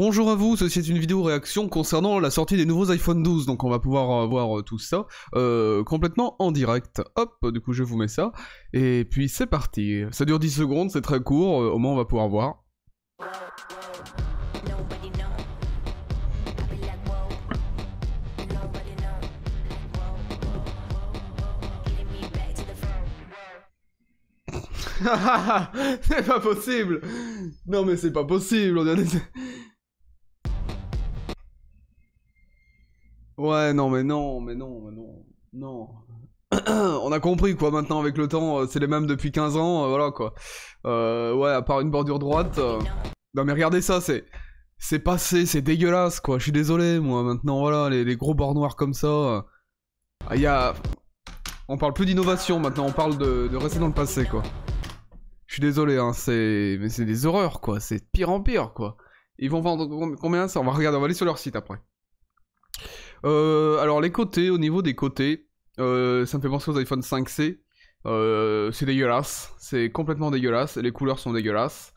Bonjour à vous, ceci est une vidéo réaction concernant la sortie des nouveaux iPhone 12, donc on va pouvoir voir tout ça complètement en direct. Hop, du coup je vous mets ça, et puis c'est parti. Ça dure 10 secondes, c'est très court, au moins on va pouvoir voir. C'est pas possible. Non mais c'est pas possible, on dirait des... Ouais, non, mais non, non. On a compris, quoi, maintenant, avec le temps, c'est les mêmes depuis 15 ans, voilà, quoi. Ouais, à part une bordure droite... Non, mais regardez ça, c'est passé, c'est dégueulasse, quoi. Je suis désolé, moi, maintenant, voilà, les gros bords noirs comme ça... y a... On parle plus d'innovation, maintenant, on parle de rester dans le passé, quoi. Je suis désolé, hein, mais c'est des horreurs, quoi. C'est de pire en pire, quoi. Ils vont vendre combien ça? On va regarder, on va aller sur leur site, après. Alors les côtés, au niveau des côtés, ça me fait penser aux iPhone 5C. C'est dégueulasse, c'est complètement dégueulasse, les couleurs sont dégueulasses.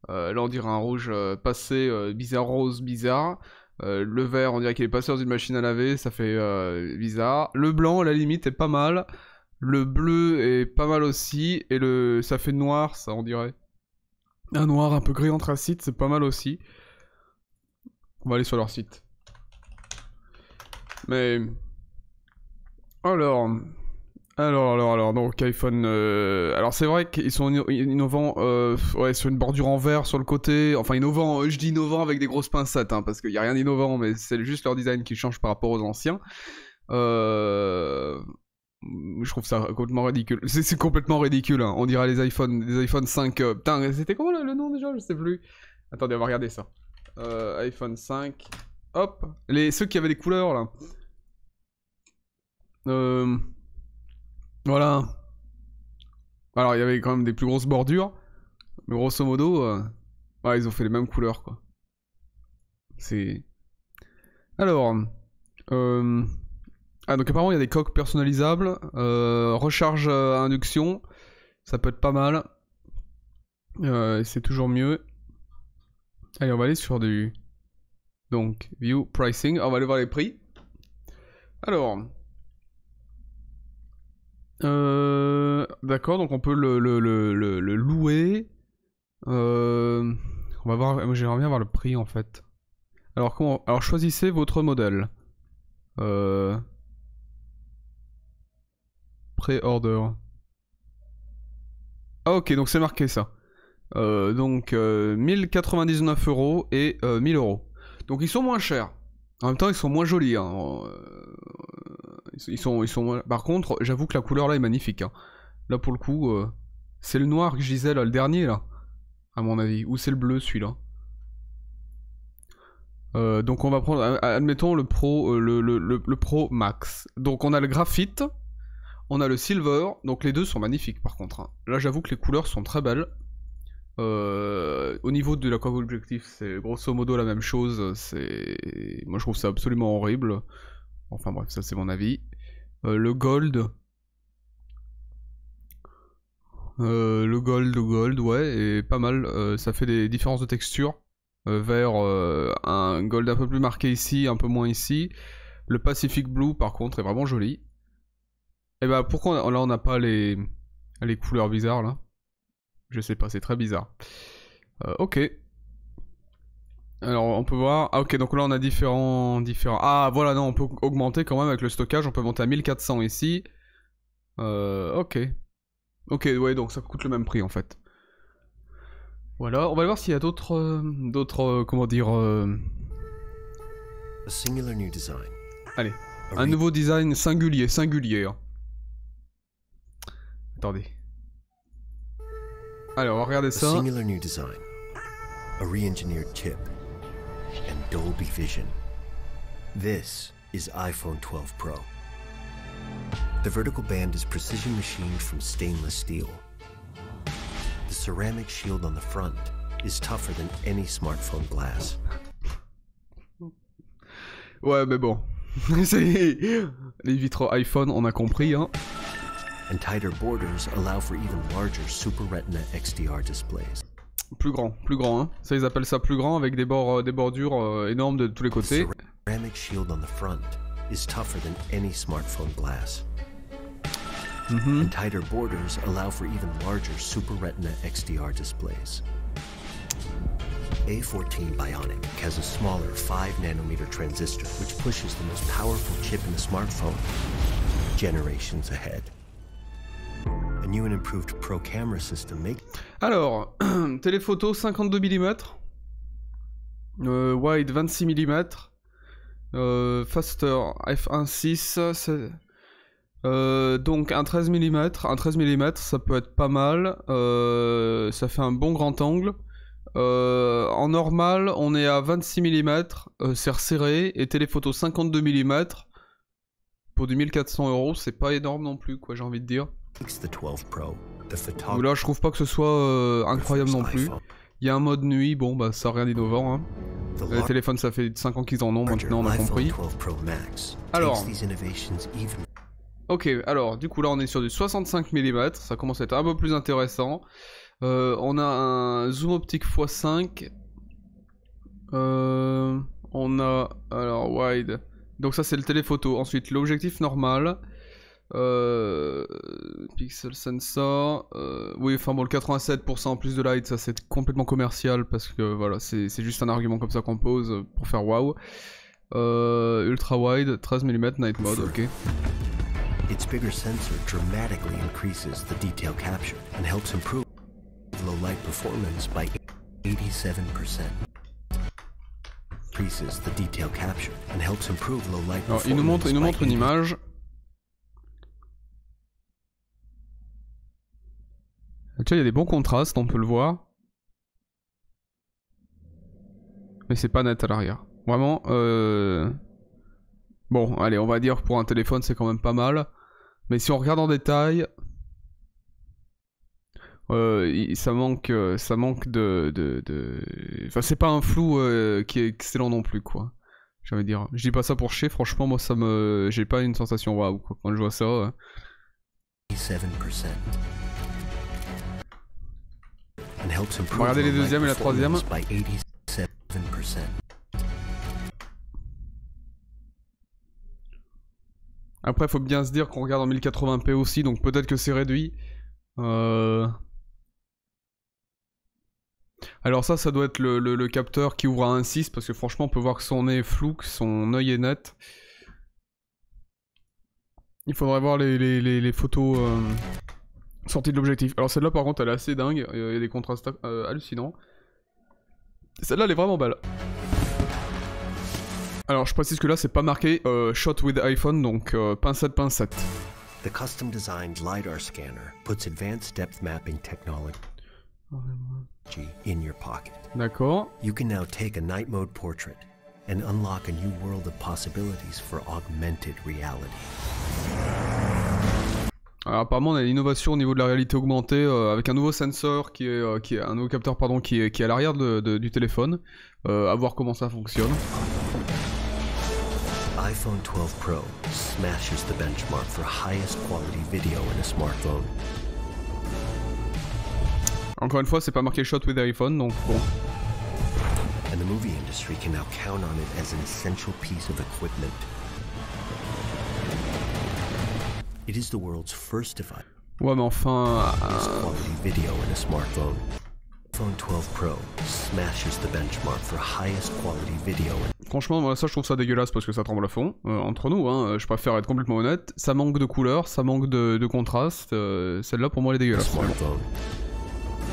Là on dirait un rouge passé, bizarre, rose, bizarre. Le vert on dirait qu'il est passé dans une machine à laver, ça fait bizarre. Le blanc à la limite est pas mal. Le bleu est pas mal aussi. Et ça fait noir, ça on dirait. Un noir un peu gris anthracite, c'est pas mal aussi. On va aller sur leur site. Mais... Alors, donc iPhone... Alors c'est vrai qu'ils sont innovants, ouais, sur une bordure en verre sur le côté, enfin innovant, je dis innovant avec des grosses pincettes, hein, parce qu'il n'y a rien d'innovant, mais c'est juste leur design qui change par rapport aux anciens. Je trouve ça complètement ridicule. C'est complètement ridicule, hein. On dirait les iPhone 5... Putain, c'était comment le nom déjà? Je sais plus. Attendez, on va regarder ça. iPhone 5... Hop, ceux qui avaient des couleurs là. Voilà. Alors il y avait quand même des plus grosses bordures. Mais grosso modo, ouais, ils ont fait les mêmes couleurs quoi. C'est... Alors... Ah donc apparemment il y a des coques personnalisables. Recharge à induction. Ça peut être pas mal. C'est toujours mieux. Allez on va aller sur du... Donc, view pricing, on va aller voir les prix. Alors, d'accord, donc on peut le louer. On va voir, moi j'aimerais bien voir le prix en fait. Alors comment, alors choisissez votre modèle. Pré-order. Ah ok, donc c'est marqué ça. Donc 1099 € et 1000 €. Donc ils sont moins chers. En même temps, ils sont moins jolis. Hein. Ils sont moins... Par contre, j'avoue que la couleur là est magnifique. Hein. Là pour le coup, c'est le noir que je disais là, le dernier là, à mon avis. Ou c'est le bleu celui-là. Donc on va prendre, admettons le Pro, le Pro Max. Donc on a le graphite, on a le silver. Donc les deux sont magnifiques par contre. Hein. Là j'avoue que les couleurs sont très belles. Au niveau de la coque objectif, c'est grosso modo la même chose. Moi je trouve ça absolument horrible. Enfin bref, ça c'est mon avis. Le gold. Le gold, ouais, est pas mal. Ça fait des différences de texture. Vers un gold un peu plus marqué ici, un peu moins ici. Le Pacific Blue par contre est vraiment joli. Et bah pourquoi là on n'a pas les couleurs bizarres là? Je sais pas, c'est très bizarre. Ok. Alors on peut voir... Ah ok, donc là on a différents... Ah voilà, non, on peut augmenter quand même avec le stockage. On peut monter à 1400 ici. Ok. Ok, ouais, donc ça coûte le même prix en fait. Voilà, on va voir s'il y a d'autres... comment dire... Allez, un nouveau design singulier. Hein. Attendez. Alors, on va regarder ça. Singular new design, a re-engineered chip, and Dolby Vision. This is iPhone 12 Pro. The vertical band is precision machined from stainless steel. The ceramic shield on the front is tougher than any smartphone glass. Ouais, mais bon. Les vitres iPhone, on a compris, hein. And tighter borders allow for even larger Super Retina XDR displays. Plus grand, hein. Ça, ils appellent ça plus grand, avec des bordures énormes de tous les côtés. Ceramic shield on the front is tougher than any smartphone glass. And tighter borders allow for even larger Super Retina XDR displays. A14 Bionic has a smaller 5nm transistor which pushes the most powerful chip in the smartphone generations ahead. A new and improved Pro camera system makes... Alors, téléphoto 52 mm, wide 26 mm, faster f1.6, donc un 13 mm, ça peut être pas mal, ça fait un bon grand angle. En normal, on est à 26 mm, c'est resserré, et téléphoto 52 mm, pour du 1400 €, c'est pas énorme non plus, quoi, j'ai envie de dire. Là, je trouve pas que ce soit incroyable non plus. Il y a un mode nuit, bon, bah, ça rien d'innovant, hein. Les téléphones, ça fait 5 ans qu'ils en ont, maintenant, on a compris. Alors... Ok, alors, du coup, là, on est sur du 65 mm, ça commence à être un peu plus intéressant. On a un zoom optique x5. On a, alors, wide. Donc ça, c'est le téléphoto. Ensuite, l'objectif normal. Pixel sensor. Oui, enfin bon, le 87% en plus de light, ça c'est complètement commercial parce que voilà, c'est juste un argument comme ça qu'on pose pour faire wow. Ultra wide, 13 mm, night mode, ok. Its bigger sensor dramatically increases the detail capture and helps improve low light performance by 87%. Increases the detail capture and helps improve low light performance. Alors, il nous montre une image. Tu vois, il y a des bons contrastes, on peut le voir. Mais c'est pas net à l'arrière. Vraiment, bon, allez, on va dire pour un téléphone, c'est quand même pas mal. Mais si on regarde en détail, ça manque de... Enfin, c'est pas un flou qui est excellent non plus, quoi. J'ai envie de dire. Je dis pas ça pour chier, franchement, moi, ça me... J'ai pas une sensation waouh, quoi, quand je vois ça. 7%. Regardez les deuxièmes et la troisième. Après, faut bien se dire qu'on regarde en 1080p aussi, donc peut-être que c'est réduit. Alors ça doit être le capteur qui ouvre à 1.6, parce que franchement, on peut voir que son nez est flou, que son œil est net. Il faudrait voir les photos sorties de l'objectif. Alors celle-là, par contre, elle est assez dingue. Il y a des contrastes hallucinants. Celle-là, elle est vraiment belle. Alors je précise que là c'est pas marqué shot with iPhone, donc pincette. The custom designed LiDAR scanner puts advanced depth mapping technology in your pocket. D'accord. You can now take a night mode portrait and unlock a new world of possibilities for augmented reality. Alors apparemment on a une innovation au niveau de la réalité augmentée avec un nouveau sensor qui est un nouveau capteur pardon qui est à l'arrière du téléphone. À voir comment ça fonctionne. iPhone 12 Pro smashes the benchmark for highest quality video in a smartphone. Encore une fois, c'est pas marqué shot with iPhone, donc bon. And the movie industry can now count on it as an essential piece of equipment. It is the world's first device. Ouais, mais enfin. Quality video in a smartphone. iPhone 12 Pro smashes the benchmark for highest quality video. Franchement, moi ça je trouve ça dégueulasse parce que ça tremble à fond. Entre nous, hein, je préfère être complètement honnête. Ça manque de couleurs, ça manque de contraste. Celle-là pour moi elle est dégueulasse.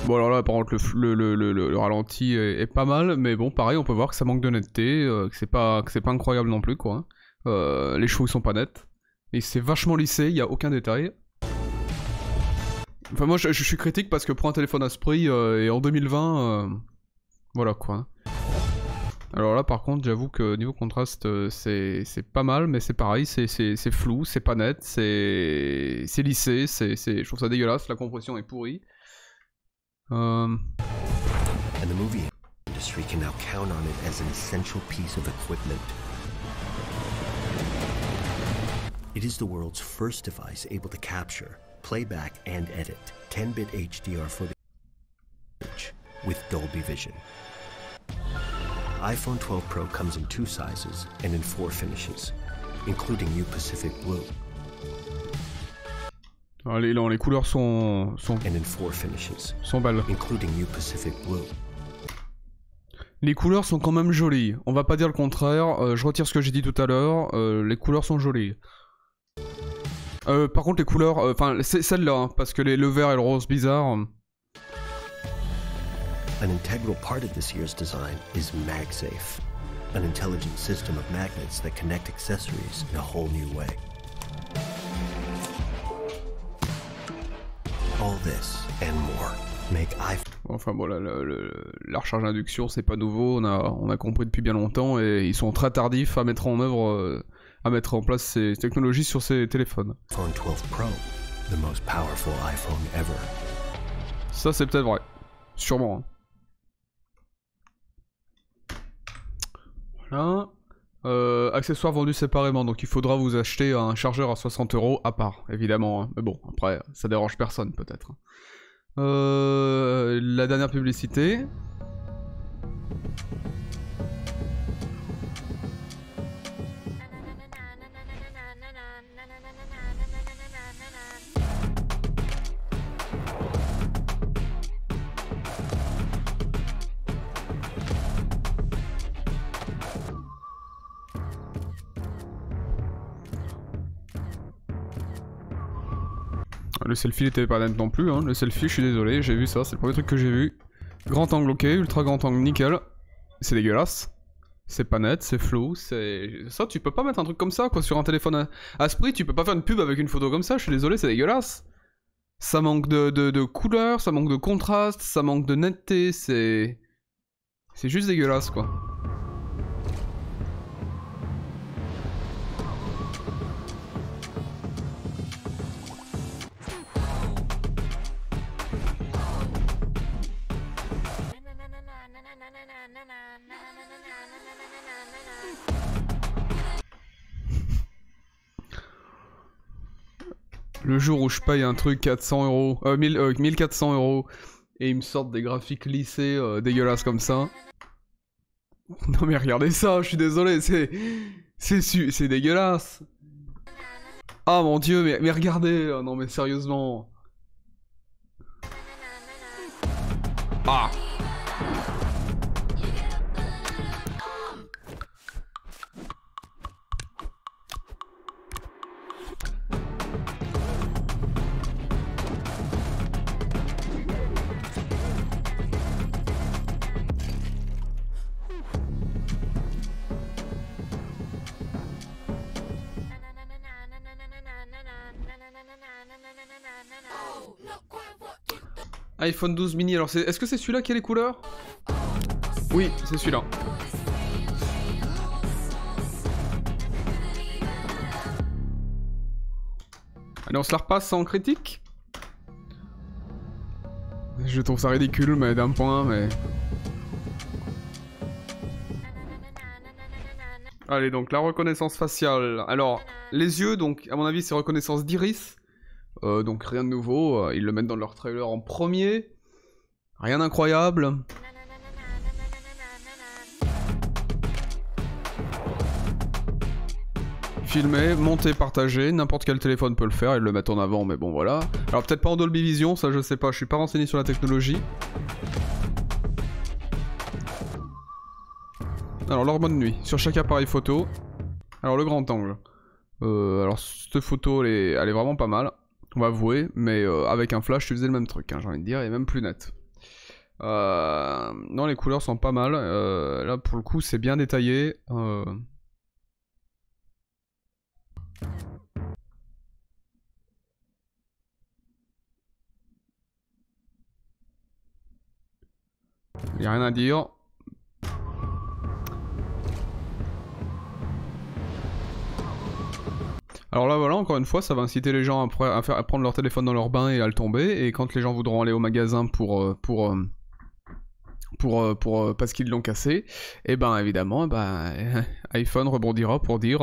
Bon alors là par contre le ralenti est pas mal, mais bon pareil on peut voir que ça manque de netteté, que c'est pas incroyable non plus quoi. Les cheveux sont pas nets. Et c'est vachement lissé, il y a aucun détail. Enfin moi je suis critique parce que pour un téléphone à ce prix et en 2020, voilà quoi. Alors là par contre j'avoue que niveau contraste c'est pas mal, mais c'est pareil, c'est flou, c'est pas net, c'est lissé, je trouve ça dégueulasse, la compression est pourrie. And the movie industry can now count on it as an essential piece of equipment. It is the world's first device able to capture, playback and edit 10-bit HDR footage with Dolby Vision. iPhone 12 Pro comes in 2 sizes and in 4 finishes, including New Pacific Blue. Allez, non, les couleurs sont And in 4 finishes, sont belles. including New Pacific Blue. Les couleurs sont quand même jolies. On va pas dire le contraire. Je retire ce que j'ai dit tout à l'heure. Les couleurs sont jolies. Par contre, les couleurs, enfin, c'est celle-là, hein, parce que le vert et le rose bizarre. An integral part of this year's design is MagSafe, an intelligent system of magnets that connect accessories in a whole new way. All this and more make iPhone. Enfin bon, la recharge d'induction, c'est pas nouveau. On a compris depuis bien longtemps et ils sont très tardifs à mettre en œuvre, à mettre en place ces technologies sur ces téléphones. iPhone 12 Pro, the most powerful iPhone ever. Ça, c'est peut-être vrai. Sûrement. Hein. Voilà. Accessoires vendus séparément, donc il faudra vous acheter un chargeur à 60 € à part, évidemment. Hein. Mais bon, après, ça dérange personne peut-être. La dernière publicité. Le selfie n'était pas net non plus, hein. Le selfie, je suis désolé, j'ai vu ça, c'est le premier truc que j'ai vu. Grand angle ok, ultra grand angle nickel. C'est dégueulasse. C'est pas net, c'est flou, c'est... Ça, tu peux pas mettre un truc comme ça, quoi, sur un téléphone à ce prix, tu peux pas faire une pub avec une photo comme ça, je suis désolé, c'est dégueulasse. Ça manque de couleur, ça manque de contraste, ça manque de netteté, c'est... C'est juste dégueulasse, quoi. Le jour où je paye un truc 400 €, 1400 € et ils me sortent des graphiques lissés dégueulasses comme ça. Non mais regardez ça, je suis désolé, c'est dégueulasse. Ah mon dieu, mais regardez, oh, non mais sérieusement. Ah. iPhone 12 mini, alors est-ce que c'est celui-là qui a les couleurs? Oui, c'est celui-là. Allez, on se la repasse sans critique. Je trouve ça ridicule, mais d'un point, mais... Allez, donc la reconnaissance faciale. Alors, les yeux, donc, à mon avis, c'est reconnaissance d'iris. Donc rien de nouveau, ils le mettent dans leur trailer en premier. Rien d'incroyable. Filmer, monter, partager, n'importe quel téléphone peut le faire, ils le mettent en avant, mais bon voilà. Alors peut-être pas en Dolby Vision, ça je sais pas, je suis pas renseigné sur la technologie. Alors leur mode nuit, sur chaque appareil photo. Alors le grand angle. Alors cette photo elle est vraiment pas mal. On va avouer, mais avec un flash, tu faisais le même truc, hein, j'ai envie de dire, et même plus net. Non, les couleurs sont pas mal. Là, pour le coup, c'est bien détaillé. Il n'y a rien à dire. Alors là voilà, encore une fois, ça va inciter les gens à prendre leur téléphone dans leur bain et à le tomber, et quand les gens voudront aller au magasin parce qu'ils l'ont cassé, et ben évidemment, iPhone rebondira pour dire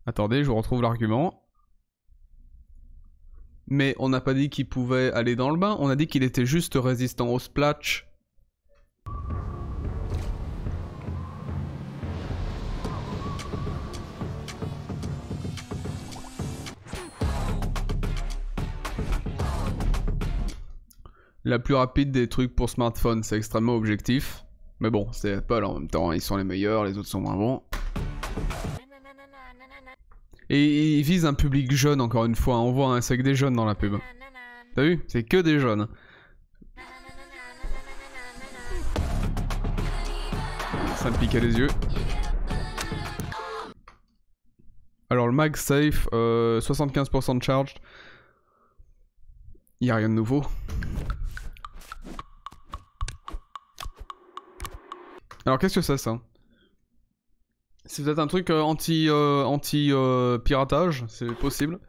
attendez, je retrouve l'argument. Mais on n'a pas dit qu'il pouvait aller dans le bain, on a dit qu'il était juste résistant au splash La plus rapide des trucs pour smartphone, c'est extrêmement objectif. Mais bon, c'est Apple en même temps, ils sont les meilleurs, les autres sont moins bons. Et ils visent un public jeune, encore une fois. On voit, hein, c'est que des jeunes dans la pub. T'as vu? C'est que des jeunes. Ça me piquait les yeux. Alors le MagSafe, 75% de charge. Y a rien de nouveau. Alors qu'est-ce que c'est ça? C'est peut-être un truc anti-piratage, c'est possible.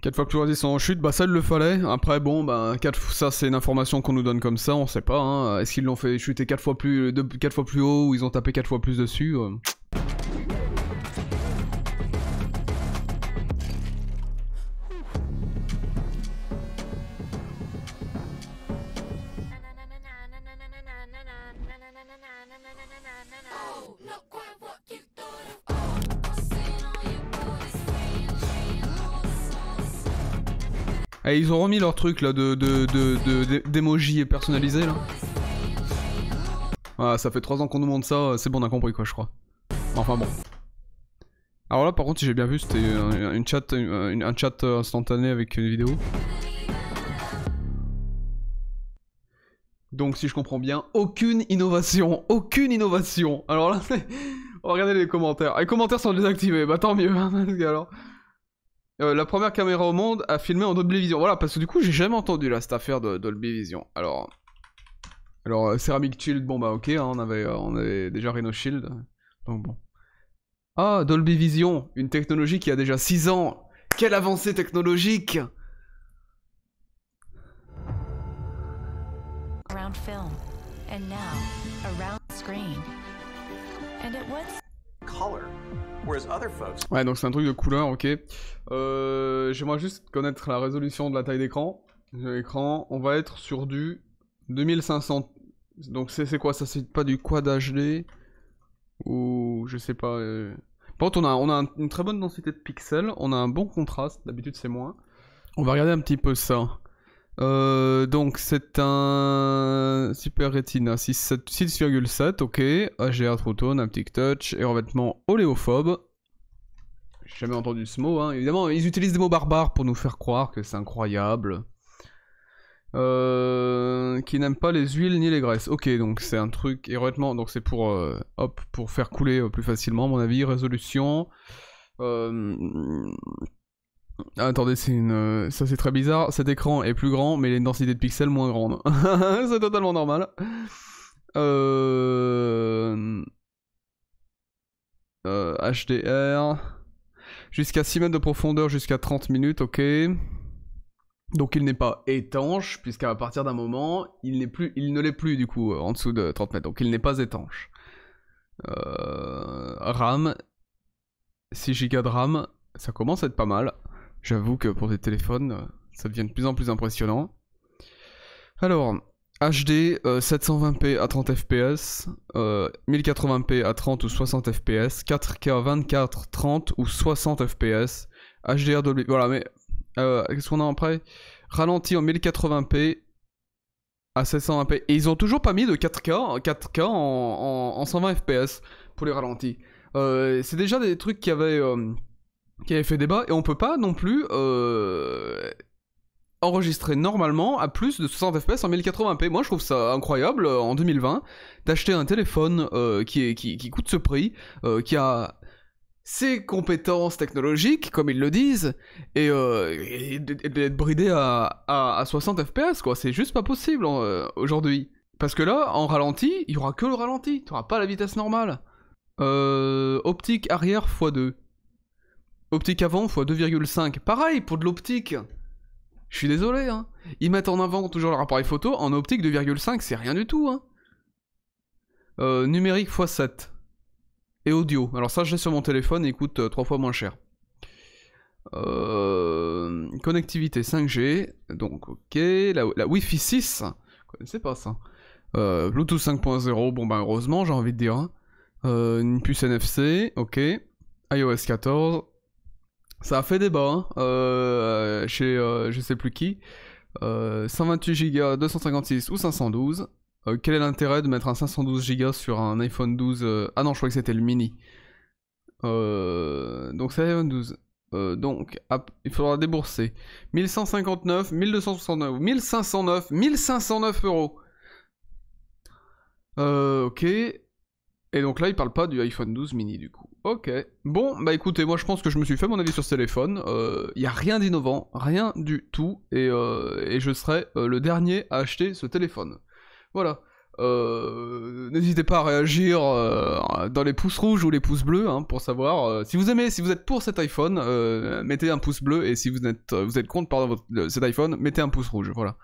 Quatre fois plus résistant en chute, bah ça il le fallait. Après bon, bah ça c'est une information qu'on nous donne comme ça, on sait pas. Hein. Est-ce qu'ils l'ont fait chuter 4 fois plus haut ou ils ont tapé 4 fois plus dessus Et ils ont remis leur truc là d'émojis personnalisés là. Ah, ça fait 3 ans qu'on nous montre ça, c'est bon on a compris quoi je crois. Enfin bon. Alors là par contre si j'ai bien vu c'était un chat instantané avec une vidéo. Donc si je comprends bien, aucune innovation. Alors là, on va regarder les commentaires. Les commentaires sont désactivés, bah tant mieux. Alors. La première caméra au monde a filmé en Dolby Vision. Voilà, parce que du coup, j'ai jamais entendu là cette affaire de Dolby Vision. Alors Ceramic Shield, bon bah ok, hein, on avait déjà Rhino Shield. Donc bon. Ah, Dolby Vision, une technologie qui a déjà 6 ans. Quelle avancée technologique! Around film, and now around screen. And it was color. Ouais, donc c'est un truc de couleur, ok. J'aimerais juste connaître la résolution de la taille d'écran. L'écran, on va être sur du 2500. Donc c'est quoi ça? C'est pas du Quad HD ou je sais pas. Par contre, on a une très bonne densité de pixels. On a un bon contraste. D'habitude, c'est moins. On va regarder un petit peu ça. Donc c'est un Super Retina 6,7, ok, HDR True Tone, Haptic Touch et revêtement oléophobe. J'ai jamais entendu ce mot, hein. Évidemment ils utilisent des mots barbares pour nous faire croire que c'est incroyable. Qui n'aime pas les huiles ni les graisses, ok, donc c'est un truc, et revêtement, donc c'est pour, pour faire couler plus facilement à mon avis, résolution... Attendez, ça c'est très bizarre. Cet écran est plus grand, mais il a une densité de pixels moins grande. C'est totalement normal. HDR. Jusqu'à 6 mètres de profondeur, jusqu'à 30 minutes, ok. Donc il n'est pas étanche, puisqu'à partir d'un moment, il ne l'est plus du coup, en dessous de 30 mètres. Donc il n'est pas étanche. RAM. 6 Go de RAM. Ça commence à être pas mal. J'avoue que pour des téléphones, ça devient de plus en plus impressionnant. Alors, HD 720p à 30 fps, 1080p à 30 ou 60 fps, 4K 24, 30 ou 60 fps, HDR Dolby... Voilà, mais qu'est-ce qu'on a après? Ralenti en 1080p à 720p. Et ils ont toujours pas mis de 4K en 120 fps pour les ralentis. C'est déjà des trucs qui avaient fait débat, et on peut pas non plus enregistrer normalement à plus de 60 fps en 1080p. Moi je trouve ça incroyable en 2020 d'acheter un téléphone qui coûte ce prix, qui a ses compétences technologiques, comme ils le disent, et d'être bridé à 60 fps, quoi. C'est juste pas possible aujourd'hui. Parce que là, en ralenti, il y aura que le ralenti, tu auras pas la vitesse normale. Optique arrière x2. Optique avant x 2,5. Pareil pour de l'optique. Je suis désolé, hein. Ils mettent en avant toujours leur appareil photo. En optique 2,5, c'est rien du tout, hein. Numérique x 7. Et audio. Alors ça, je l'ai sur mon téléphone, il coûte 3 fois moins cher. Connectivité 5G, donc ok. La Wi-Fi 6, je connaissais pas ça. Bluetooth 5.0, bon ben heureusement j'ai envie de dire. Hein. Une puce NFC, ok. iOS 14. Ça a fait débat hein, chez je sais plus qui. 128 Go, 256 ou 512. Quel est l'intérêt de mettre un 512 Go sur un iPhone 12 Ah non, je crois que c'était le mini. Donc c'est iPhone 12. Donc, il faudra débourser 1159, 1269, 1509, 1509 euros. Ok. Et donc là, il parle pas du iPhone 12 mini du coup. Ok. Bon, bah écoutez, moi je pense que je me suis fait mon avis sur ce téléphone. Il y a rien d'innovant, rien du tout. Et je serai le dernier à acheter ce téléphone. Voilà. N'hésitez pas à réagir dans les pouces rouges ou les pouces bleus hein, pour savoir si vous aimez, si vous êtes pour cet iPhone, mettez un pouce bleu et si vous êtes contre cet iPhone, mettez un pouce rouge. Voilà.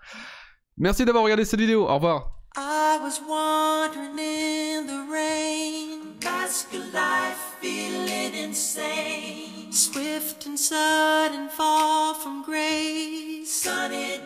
Merci d'avoir regardé cette vidéo. Au revoir. I was wandering in the rain, mask of life feeling insane, swift and sudden fall from grace, sunny